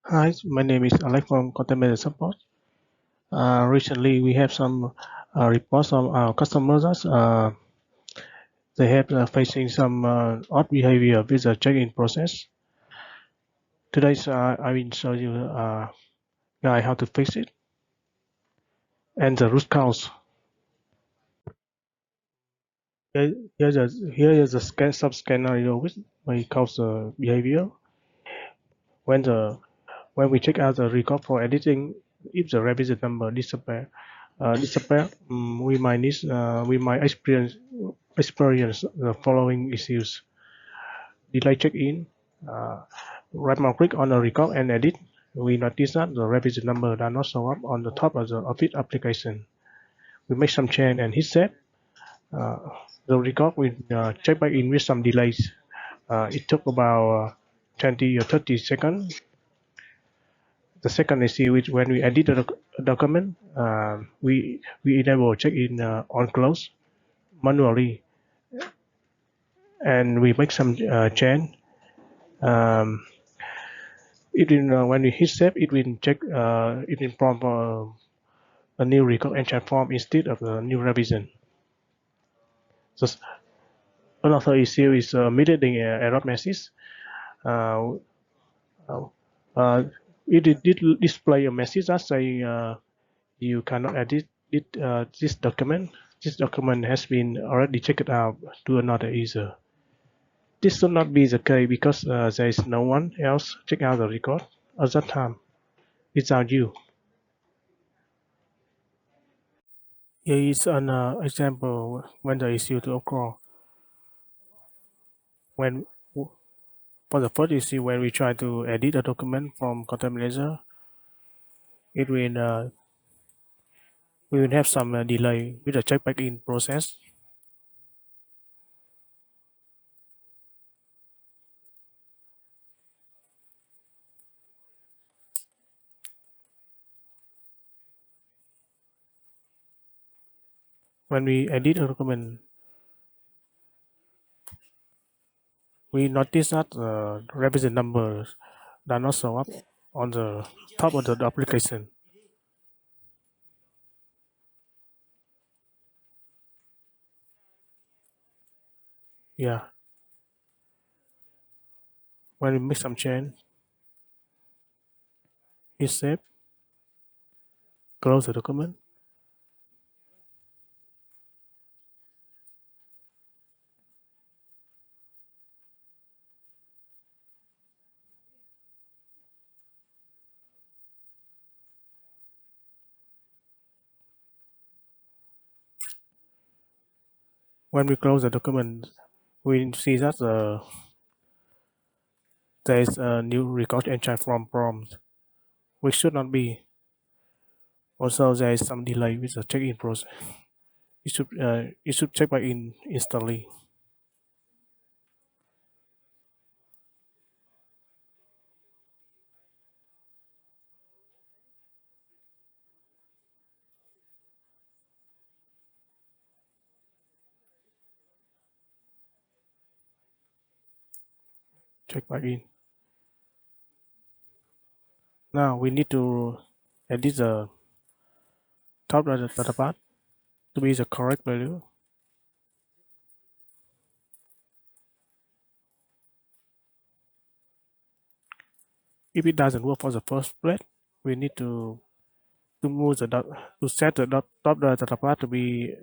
Hi, my name is Alex from Content Support. Recently, we have some reports from our customers. They have facing some odd behavior with the check-in process. Today, I will show you guide how to fix it and the root cause. Here is the sub scenario which may cause the behavior when the when we check out the record for editing. If the revision number disappear, we might experience the following issues: delay check-in, uh, right mouse click on a record and edit. We notice that the revision number does not show up on the top of the Office application. We make some change and hit save. Uh, the record will check back in with some delays. It took about 20 or 30 seconds. The second issue is when we edit a document, we enable check-in on close manually, and we make some change. Um, when we hit save, it will prompt a new record and transform instead of a new revision. So another issue is misleading error message. Uh, uh, uh, it did display a message that say you cannot edit this document. This document has been already checked out to another user. This should not be the case because there is no one else check out the record at that time without you. Here is an example when the issue to occur. When for the first issue, when we try to edit a document from Content Manager, it will we will have some delay with the check back in process. When we edit a document, we notice that the revision numbers does not show up on the top of the application. Yeah, when we make some change, hit save, close the document. When we close the document, we see that there is a new record and transform prompt, which should not be. Also, there is some delay with the check-in process. It should check back in instantly. Check back in. Now we need to edit the top data part to be the correct value. If it doesn't work for the first plate, we need to move the dot to set the top data part to be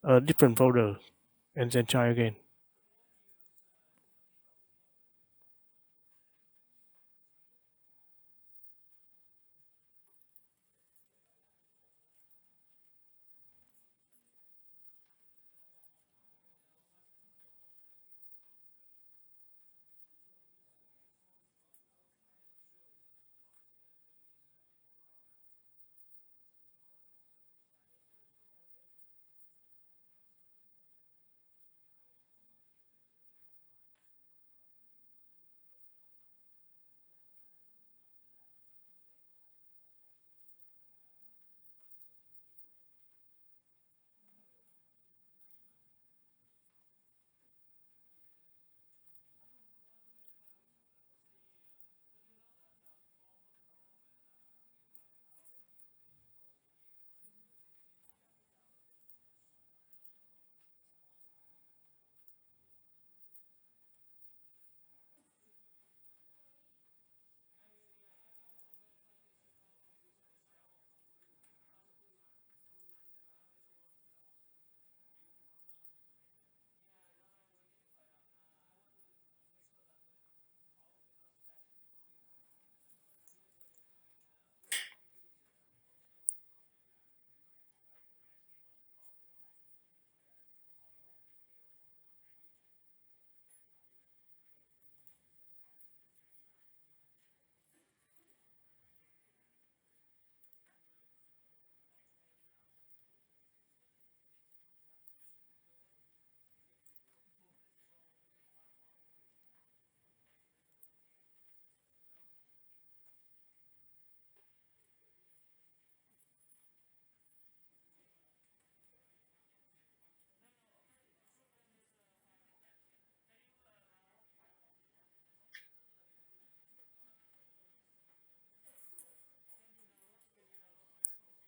a different folder and then try again.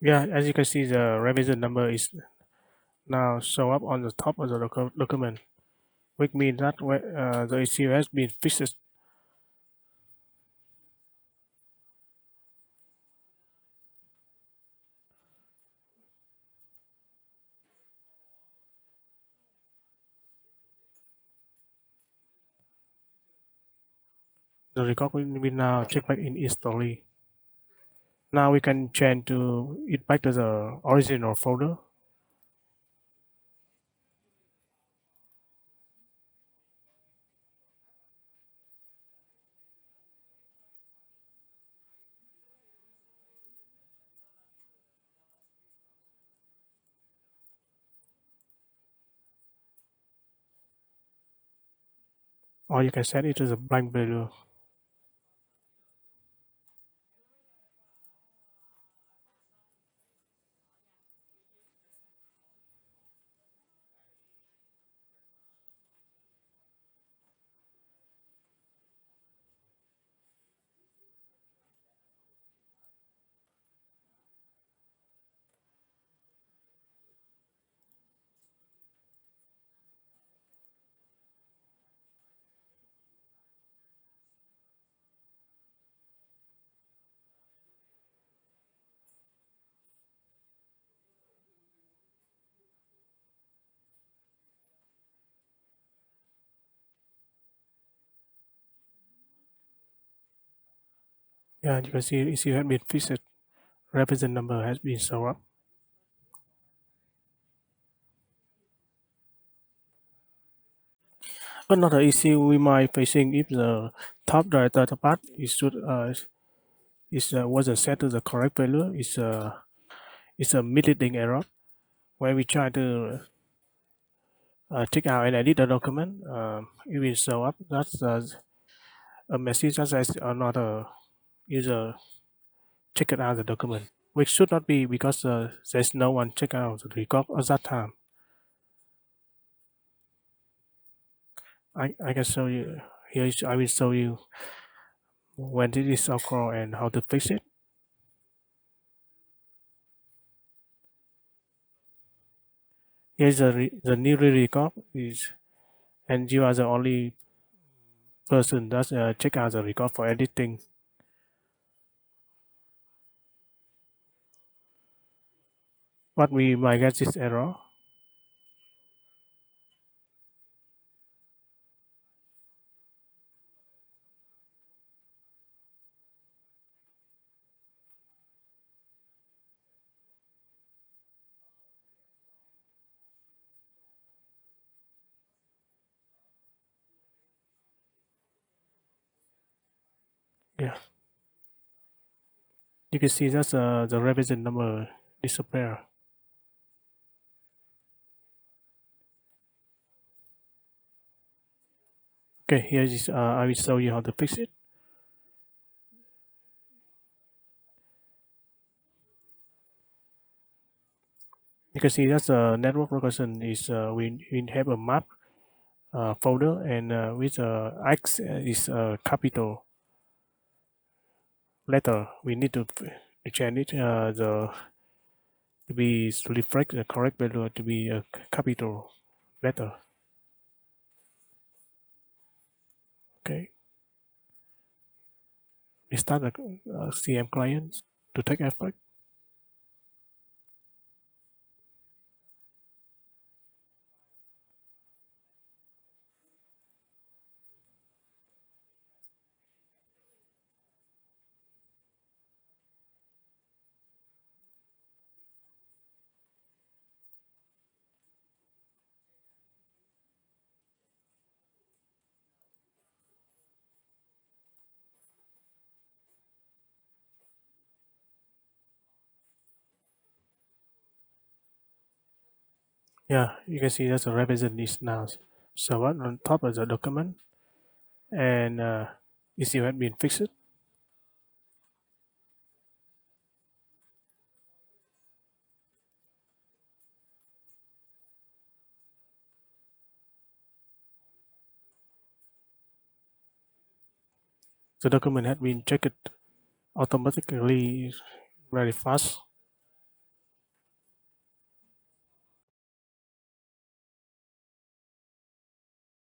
Yeah, as you can see, the revision number is now show up on the top of the document, which means that the issue has been fixed. The record will be now check back in instantly. Now we can change to it back to the original folder. Or you can set it to the blank value. Yeah, you can see issue has been fixed. Revision number has been shown up. Another issue we might facing if the top data part wasn't set to the correct value is a misleading error. When we try to check out and edit the document, it will show up that's a message that says another user checked out the document, which should not be because there's no one check out the record at that time. I can show you here. I will show you when this is occur and how to fix it. Here's the new record is, and you are the only person that check out the record for editing. But we might get this error. Yeah, you can see that's the revision number disappear. Okay, here is I will show you how to fix it. You can see that's network location is we have a map folder and with X is a capital letter. We need to change it to be reflect the correct value to be a capital letter. Okay, we start a CM client to take effect. Yeah, you can see that's a revision is now so on top of the document and issue had been fixed. The document had been checked automatically very fast.